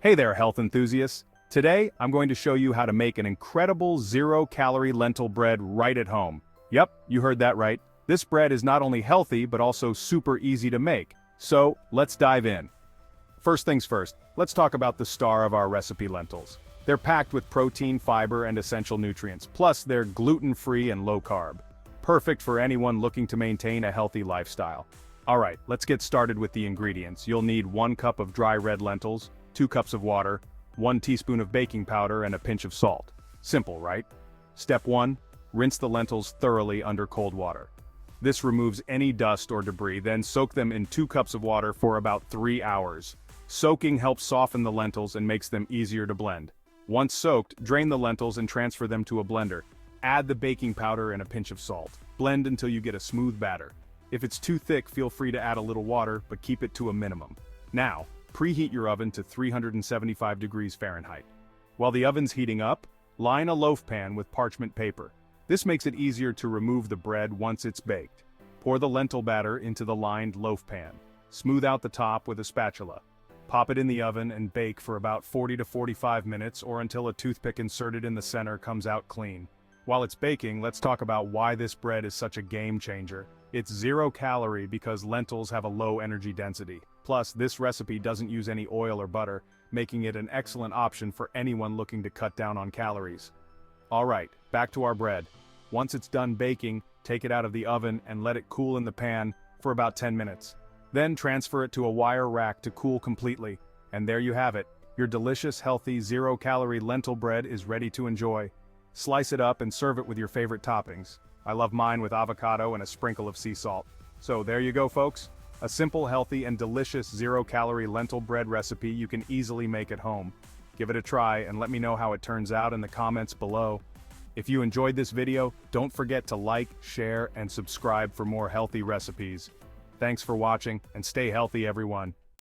Hey there, health enthusiasts. Today, I'm going to show you how to make an incredible zero-calorie lentil bread right at home. Yep, you heard that right. This bread is not only healthy, but also super easy to make. So, let's dive in. First things first, let's talk about the star of our recipe, lentils. They're packed with protein, fiber, and essential nutrients, plus they're gluten-free and low-carb. Perfect for anyone looking to maintain a healthy lifestyle. Alright, let's get started with the ingredients. You'll need 1 cup of dry red lentils, 2 cups of water, 1 teaspoon of baking powder, and a pinch of salt. Simple, right? Step 1. Rinse the lentils thoroughly under cold water. This removes any dust or debris, then soak them in 2 cups of water for about 3 hours. Soaking helps soften the lentils and makes them easier to blend. Once soaked, drain the lentils and transfer them to a blender. Add the baking powder and a pinch of salt. Blend until you get a smooth batter. If it's too thick, feel free to add a little water, but keep it to a minimum. Now, preheat your oven to 375 degrees Fahrenheit. While the oven's heating up, line a loaf pan with parchment paper. This makes it easier to remove the bread once it's baked. Pour the lentil batter into the lined loaf pan. Smooth out the top with a spatula. Pop it in the oven and bake for about 40 to 45 minutes or until a toothpick inserted in the center comes out clean. While it's baking, let's talk about why this bread is such a game changer. It's zero-calorie because lentils have a low energy density. Plus, this recipe doesn't use any oil or butter, making it an excellent option for anyone looking to cut down on calories. Alright, back to our bread. Once it's done baking, take it out of the oven and let it cool in the pan for about 10 minutes. Then transfer it to a wire rack to cool completely. And there you have it. Your delicious, healthy, zero-calorie lentil bread is ready to enjoy. Slice it up and serve it with your favorite toppings. I love mine with avocado and a sprinkle of sea salt. So there you go, folks. A simple, healthy, and delicious zero-calorie lentil bread recipe you can easily make at home. Give it a try and let me know how it turns out in the comments below. If you enjoyed this video, don't forget to like, share, and subscribe for more healthy recipes. Thanks for watching, and stay healthy, everyone.